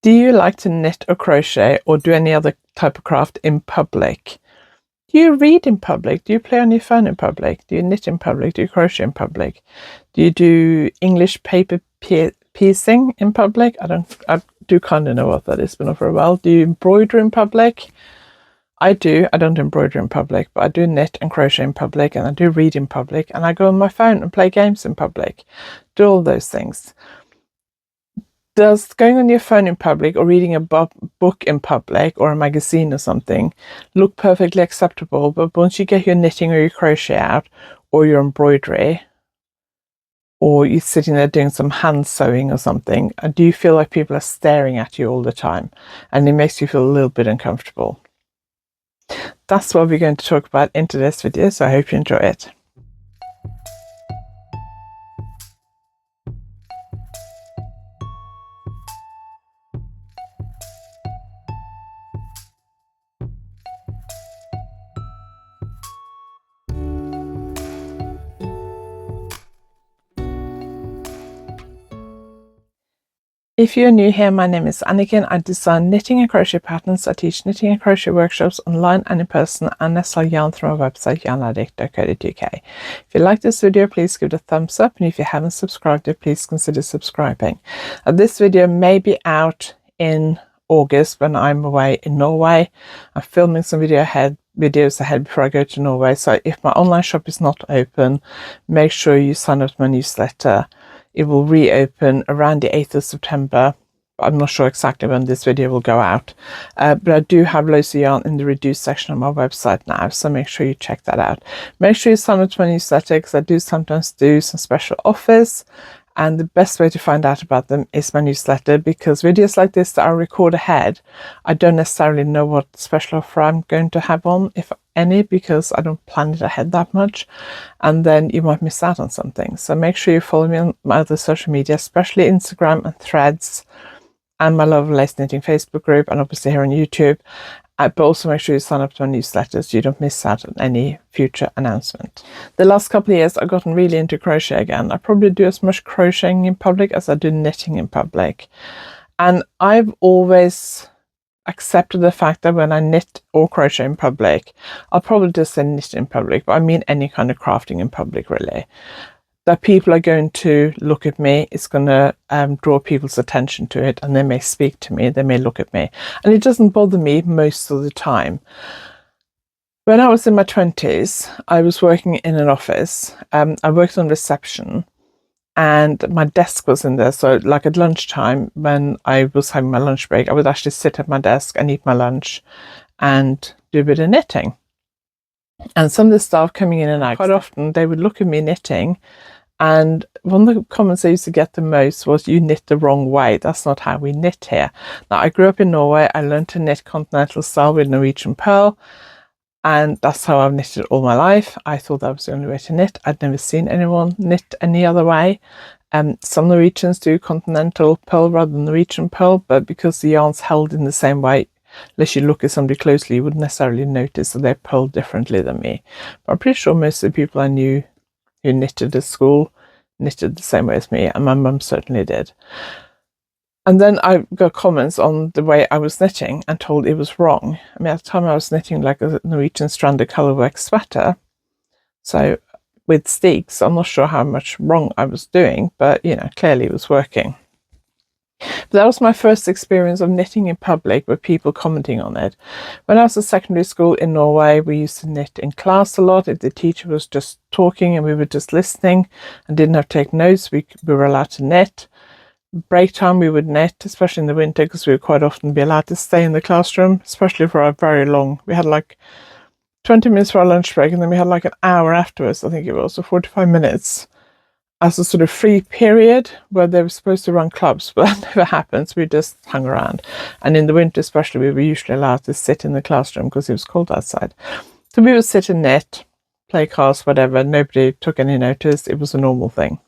Do you like to knit or crochet or do any other type of craft in public? Do you read in public? Do you play on your phone in public? Do you knit in public? Do you crochet in public? Do you do English paper piecing in public? I do kind of know what that is, but not for a while. Do you embroider in public? I do. I don't embroider in public, but I do knit and crochet in public, and I do read in public, and I go on my phone and play games in public. Do all those things. Does going on your phone in public or reading a book in public or a magazine or something look perfectly acceptable, but once you get your knitting or your crochet out or your embroidery, or you're sitting there doing some hand sewing or something, do you feel like people are staring at you all the time and it makes you feel a little bit uncomfortable? That's what we're going to talk about in today's video, so I hope you enjoy it. If you're new here, my name is Anniken. I design knitting and crochet patterns. I teach knitting and crochet workshops online and in person, and I sell yarn through my website yarndale.co.uk. If you like this video, please give it a thumbs up, and if you haven't subscribed yet, please consider subscribing. This video may be out in August when I'm away in Norway. I'm filming some videos ahead before I go to Norway, so if my online shop is not open, make sure you sign up to my newsletter. It will reopen around the 8th of September. I'm not sure exactly when this video will go out, but I do have loads of yarn in the reduced section on my website now, so make sure you check that out. Make sure you sign up to my newsletter, because I do sometimes do some special offers, and the best way to find out about them is my newsletter, because videos like this that I record ahead, I don't necessarily know what special offer I'm going to have on, if any, because I don't plan it ahead that much, and then you might miss out on something. So make sure you follow me on my other social media, especially Instagram and Threads, and my Love Lace Knitting Facebook group, and obviously here on YouTube. But also make sure you sign up to my newsletter so you don't miss out on any future announcement. The last couple of years I've gotten really into crochet again. I probably do as much crocheting in public as I do knitting in public, and I've always accepted the fact that when I knit or crochet in public, I'll probably just say knit in public, but I mean any kind of crafting in public really, that people are going to look at me. It's going to draw people's attention to it, and they may speak to me, they may look at me, and it doesn't bother me most of the time. When I was in my 20s, I was working in an office. I worked on reception, and my desk was in there, so like at lunchtime when I was having my lunch break, I would actually sit at my desk and eat my lunch and do a bit of knitting. And some of the staff coming in and out, quite often they would look at me knitting, and one of the comments I used to get the most was, "You knit the wrong way, that's not how we knit here." Now, I grew up in Norway. I learned to knit continental style with Norwegian purl, and that's how I've knitted all my life. I thought that was the only way to knit. I'd never seen anyone knit any other way. Some Norwegians do continental purl rather than Norwegian purl, but because the yarn's held in the same way, unless you look at somebody closely, you wouldn't necessarily notice that they're purled differently than me. But I'm pretty sure most of the people I knew who knitted at school knitted the same way as me, and my mum certainly did. And then I got comments on the way I was knitting and told it was wrong. I mean, at the time I was knitting like a Norwegian stranded colourwork sweater, so with steeks. I'm not sure how much wrong I was doing, but you know, clearly it was working. But that was my first experience of knitting in public with people commenting on it. When I was at secondary school in Norway, we used to knit in class a lot. If the teacher was just talking and we were just listening and didn't have to take notes, we were allowed to knit. Break time we would knit, especially in the winter, because we would quite often be allowed to stay in the classroom, especially for a very long, we had like 20 minutes for our lunch break, and then we had like an hour afterwards, I think it was, or 45 minutes as a sort of free period where they were supposed to run clubs, but that never happened. So we just hung around. And in the winter especially, we were usually allowed to sit in the classroom because it was cold outside. So we would sit and knit, play cards, whatever. Nobody took any notice. It was a normal thing.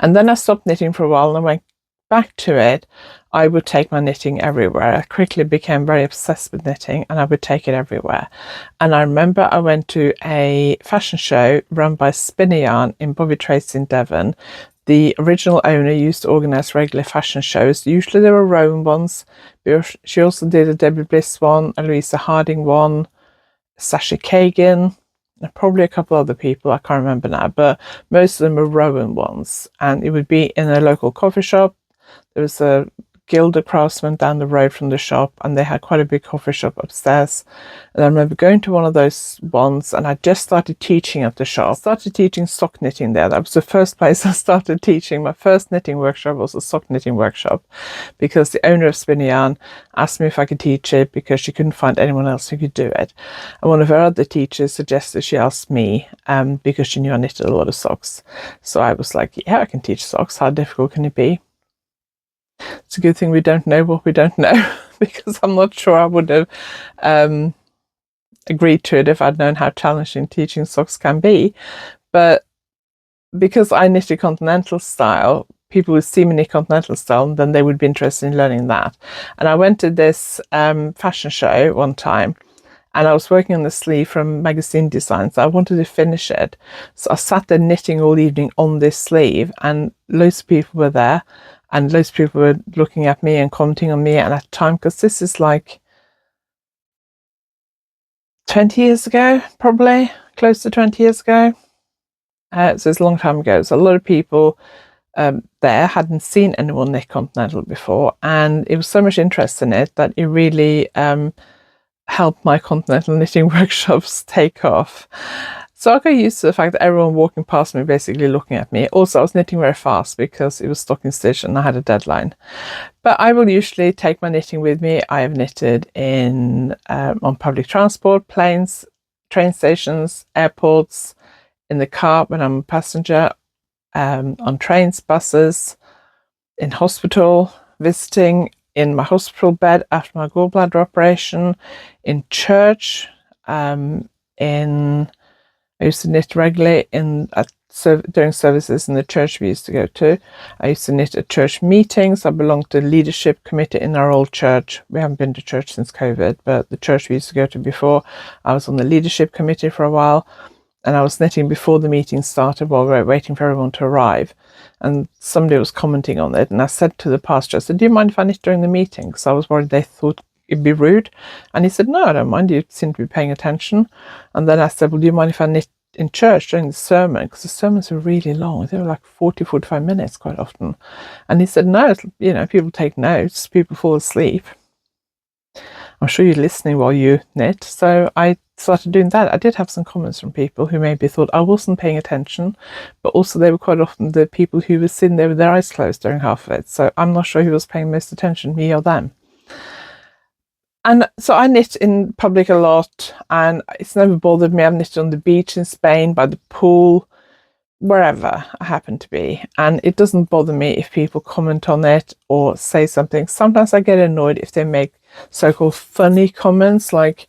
And then I stopped knitting for a while, and I went back to it. I would take my knitting everywhere. I quickly became very obsessed with knitting, and I would take it everywhere. And I remember I went to a fashion show run by Spinny Yarn in Bovey Tracy in Devon the original owner used to organise regular fashion shows. Usually there were Rowan ones. She also did a Debbie Bliss one, a Louisa Harding one, Sasha Kagan, and probably a couple other people, I can't remember now, but most of them were Rowan ones. And it would be in a local coffee shop. There was a Gilder Craftsman down the road from the shop, and they had quite a big coffee shop upstairs. And I remember going to one of those ones, and I just started teaching at the shop. I started teaching sock knitting there. That was the first place I started teaching. My first knitting workshop was a sock knitting workshop, because the owner of Spinny Yarn asked me if I could teach it because she couldn't find anyone else who could do it. And one of her other teachers suggested she asked me, because she knew I knitted a lot of socks. So I was like, yeah, I can teach socks. How difficult can it be? It's a good thing we don't know what we don't know, because I'm not sure I would have agreed to it if I'd known how challenging teaching socks can be. But because I knitted continental style, people would see me knit continental style, and then they would be interested in learning that. And I went to this fashion show one time, and I was working on the sleeve from Magazine Design, so I wanted to finish it. So I sat there knitting all evening on this sleeve, and loads of people were there. And loads of people were looking at me and commenting on me. And at the time, because this is like 20 years ago, probably close to 20 years ago. So it's a long time ago. So a lot of people there hadn't seen anyone knit continental before. And it was so much interest in it that it really helped my continental knitting workshops take off. So I got used to the fact that everyone walking past me basically looking at me. Also, I was knitting very fast because it was stocking stitch and I had a deadline. But I will usually take my knitting with me. I have knitted in on public transport, planes, train stations, airports, in the car when I'm a passenger, on trains, buses, in hospital, visiting, in my hospital bed after my gallbladder operation, in church, I used to knit regularly during services in the church we used to go to. I used to knit at church meetings. I belonged to the leadership committee in our old church. We haven't been to church since COVID, but the church we used to go to before, I was on the leadership committee for a while, and I was knitting before the meeting started while we were waiting for everyone to arrive. And somebody was commenting on it, and I said to the pastor, I said, do you mind if I knit during the meeting? Because I was worried they thought it'd be rude. And he said, no, I don't mind, you seem to be paying attention. And then I said, well, do you mind if I knit in church during the sermon? Because the sermons are really long. They were like 40-45 minutes quite often. And he said, no, people take notes, people fall asleep. I'm sure you're listening while you knit. So I started doing that. I did have some comments from people who maybe thought I wasn't paying attention, but also they were quite often the people who were sitting there with their eyes closed during half of it. So I'm not sure who was paying most attention, me or them. And so I knit in public a lot, and it's never bothered me. I've knitted on the beach in Spain, by the pool, wherever I happen to be. And it doesn't bother me if people comment on it or say something. Sometimes I get annoyed if they make so-called funny comments like,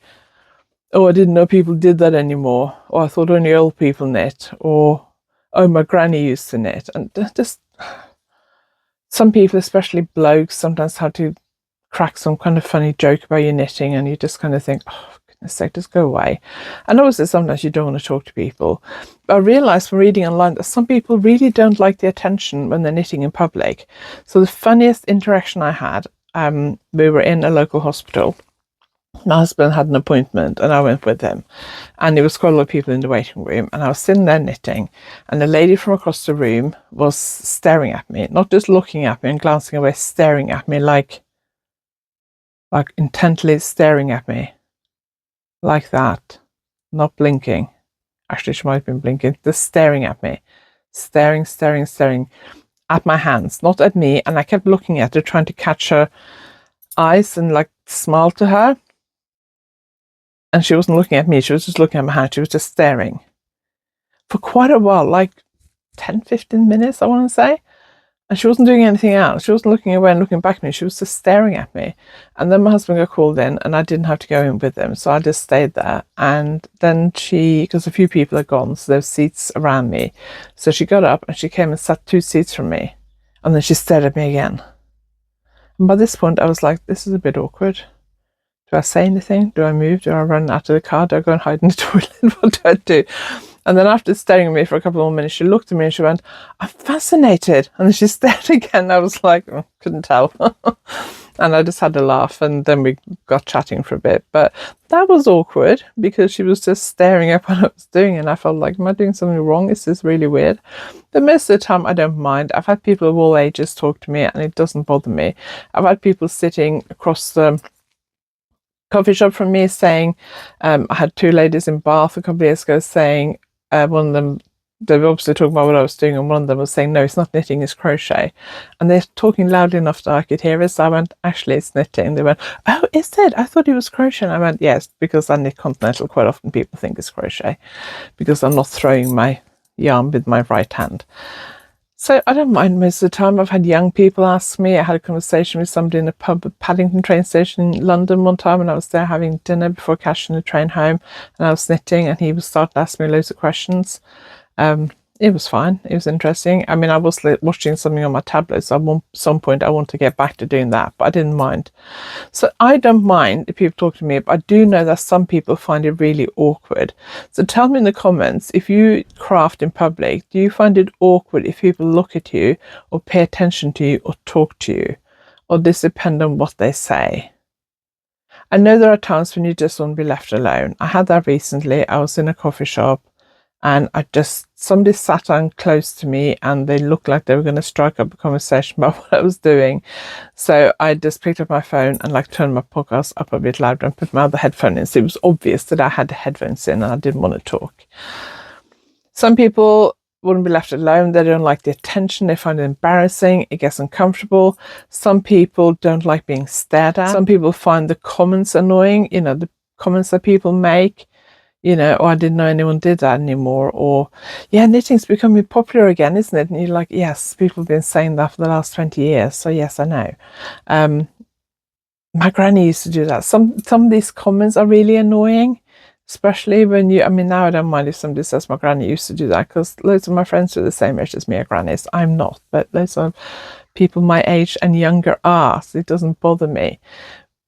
oh, I didn't know people did that anymore, or I thought only old people knit, or oh, my granny used to knit. And just some people, especially blokes, sometimes have to crack some kind of funny joke about your knitting, and you just kind of think, oh, goodness sake, just go away. And obviously sometimes you don't want to talk to people. But I realised from reading online that some people really don't like the attention when they're knitting in public. So the funniest interaction I had, we were in a local hospital. My husband had an appointment and I went with him, and there was quite a lot of people in the waiting room, and I was sitting there knitting, and a lady from across the room was staring at me, not just looking at me and glancing away, staring at me like intently staring at me like that, not blinking. Actually, she might have been blinking, just staring at me, staring at my hands, not at me. And I kept looking at her, trying to catch her eyes and like smile to her. And she wasn't looking at me, she was just looking at my hand. She was just staring for quite a while, like 10-15 minutes, I want to say. And she wasn't doing anything else. She wasn't looking away and looking back at me. She was just staring at me. And then my husband got called in, and I didn't have to go in with him. So I just stayed there. And then because a few people had gone, so there were seats around me. So she got up and she came and sat 2 seats from me. And then she stared at me again. And by this point, I was like, this is a bit awkward. Do I say anything? Do I move? Do I run out of the car? Do I go and hide in the toilet? What do I do? And then after staring at me for a couple more minutes, she looked at me and she went, "I'm fascinated." And then she stared again. I was like, couldn't tell. And I just had a laugh, and then we got chatting for a bit. But that was awkward because she was just staring at what I was doing, and I felt like, am I doing something wrong? Is this really weird? But most of the time I don't mind. I've had people of all ages talk to me and it doesn't bother me. I've had people sitting across the coffee shop from me saying, I had two ladies in Bath a couple of years ago saying, one of them, they were obviously talking about what I was doing, and one of them was saying, no, it's not knitting, it's crochet. And they're talking loudly enough that I could hear it. So I went, actually, it's knitting. They went, oh, is it? I thought it was crochet. And I went, yes, because I knit Continental. Quite often people think it's crochet because I'm not throwing my yarn with my right hand. So I don't mind most of the time. I've had young people ask me. I had a conversation with somebody in a pub at Paddington train station in London one time, and I was there having dinner before catching the train home, and I was knitting, and he was starting to ask me loads of questions. It was fine. It was interesting. I mean, I was watching something on my tablet, so at some point I want to get back to doing that, but I didn't mind. So I don't mind if people talk to me, but I do know that some people find it really awkward. So tell me in the comments, if you craft in public, do you find it awkward if people look at you or pay attention to you or talk to you? Or does it depend on what they say? I know there are times when you just want to be left alone. I had that recently. I was in a coffee shop, and somebody sat down close to me and they looked like they were going to strike up a conversation about what I was doing. So I just picked up my phone and turned my podcast up a bit louder and put my other headphone in. So it was obvious that I had the headphones in and I didn't want to talk. Some people wouldn't be left alone. They don't like the attention. They find it embarrassing. It gets uncomfortable. Some people don't like being stared at. Some people find the comments annoying, the comments that people make. Oh, I didn't know anyone did that anymore. Or, yeah, knitting's becoming popular again, isn't it? And you're like, yes, people have been saying that for the last 20 years. So, yes, I know. My granny used to do that. Some of these comments are really annoying, especially when now I don't mind if somebody says my granny used to do that, because loads of my friends are the same age as me are grannies. I'm not, but loads of people my age and younger are, so it doesn't bother me.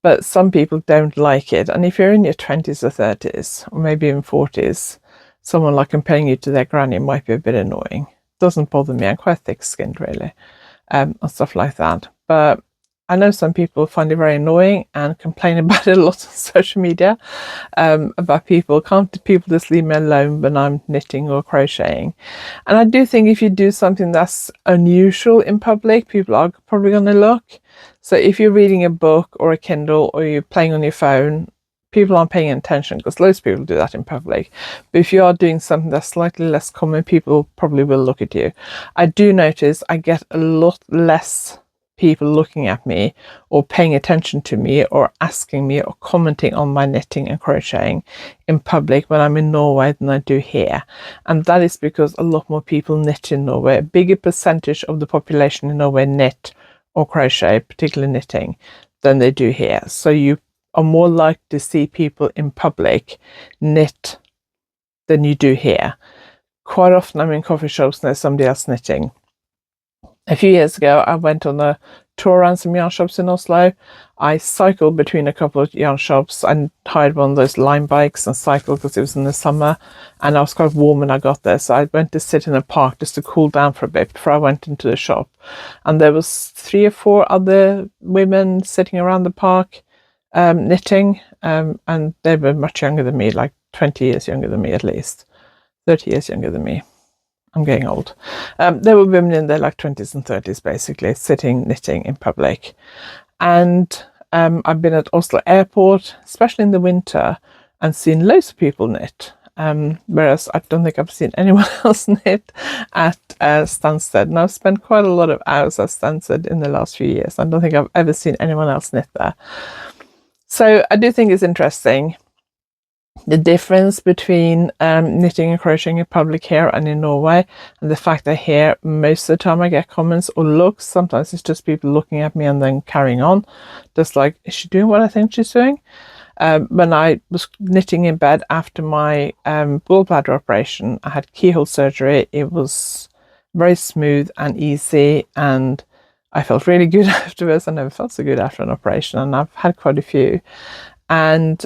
But some people don't like it. And if you're in your 20s or 30s, or maybe even 40s, someone comparing you to their granny might be a bit annoying. Doesn't bother me. I'm quite thick-skinned, really, and stuff like that. But I know some people find it very annoying and complain about it a lot on social media, about can't people just leave me alone when I'm knitting or crocheting? And I do think if you do something that's unusual in public, people are probably going to look. So if you're reading a book or a Kindle or you're playing on your phone, people aren't paying attention because loads of people do that in public. But if you are doing something that's slightly less common, people probably will look at you. I do notice I get a lot less people looking at me or paying attention to me or asking me or commenting on my knitting and crocheting in public when I'm in Norway than I do here. And that is because a lot more people knit in Norway. A bigger percentage of the population in Norway knit or crochet, particularly knitting, than they do here. So you are more likely to see people in public knit than you do here. Quite often I'm in coffee shops and there's somebody else knitting. A few years ago, I went on a tour around some yarn shops in Oslo. I cycled between a couple of yarn shops and hired one of those Lime bikes and cycled because it was in the summer and I was quite warm when I got there. So I went to sit in a park just to cool down for a bit before I went into the shop. And there was 3 or 4 other women sitting around the park knitting, and they were much younger than me, 20 years younger than me at least, 30 years younger than me. I'm getting old. There were women in their 20s and 30s basically sitting knitting in public. And I've been at Oslo airport, especially in the winter, and seen loads of people knit. Whereas I don't think I've seen anyone else knit at Stansted. And I've spent quite a lot of hours at Stansted in the last few years. I don't think I've ever seen anyone else knit there. So I do think it's interesting, the difference between knitting and crocheting in public here and in Norway, and the fact that here most of the time I get comments or looks. Sometimes it's just people looking at me and then carrying on, just is she doing what I think she's doing? When I was knitting in bed after my gallbladder operation, I had keyhole surgery. It was very smooth and easy, and I felt really good afterwards. I never felt so good after an operation, and I've had quite a few. And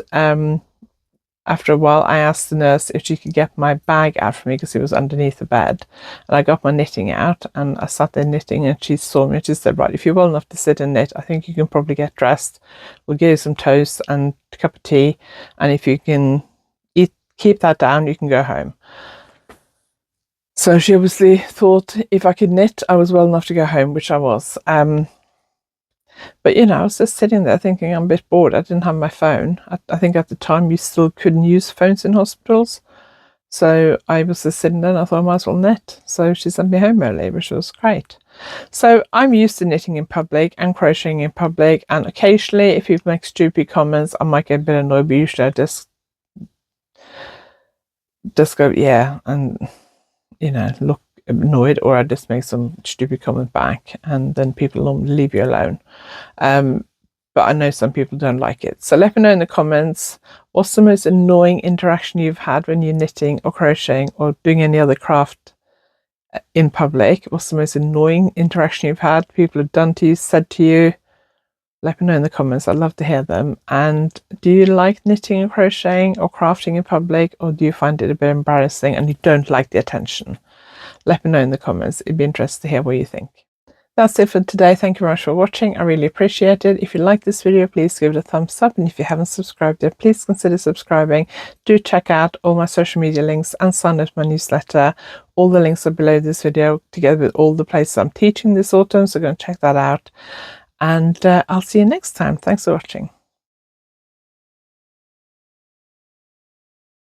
after a while, I asked the nurse if she could get my bag out for me because it was underneath the bed. And I got my knitting out and I sat there knitting, and she saw me and she said, right, if you're well enough to sit and knit, I think you can probably get dressed. We'll give you some toast and a cup of tea. And if you can keep that down, you can go home. So she obviously thought if I could knit, I was well enough to go home, which I was. But I was just sitting there thinking I'm a bit bored. I didn't have my phone. I think at the time you still couldn't use phones in hospitals. So I was just sitting there and I thought I might as well knit. So she sent me home early, which was great. So I'm used to knitting in public and crocheting in public. And occasionally, if people make stupid comments, I might get a bit annoyed, but usually I just go, yeah, and, look annoyed, or I just make some stupid comment back, and then people will leave you alone. But I know some people don't like it. So let me know in the comments, what's the most annoying interaction you've had when you're knitting or crocheting or doing any other craft in public? What's the most annoying interaction you've had, people have done to you, said to you? Let me know in the comments. I'd love to hear them. And do you like knitting and crocheting or crafting in public, or do you find it a bit embarrassing and you don't like the attention? Let me know in the comments. It'd be interesting to hear what you think. That's it for today. Thank you very much for watching. I really appreciate it. If you like this video, please give it a thumbs up. And if you haven't subscribed yet, please consider subscribing. Do check out all my social media links and sign up to my newsletter. All the links are below this video, together with all the places I'm teaching this autumn. So go and check that out. And I'll see you next time. Thanks for watching.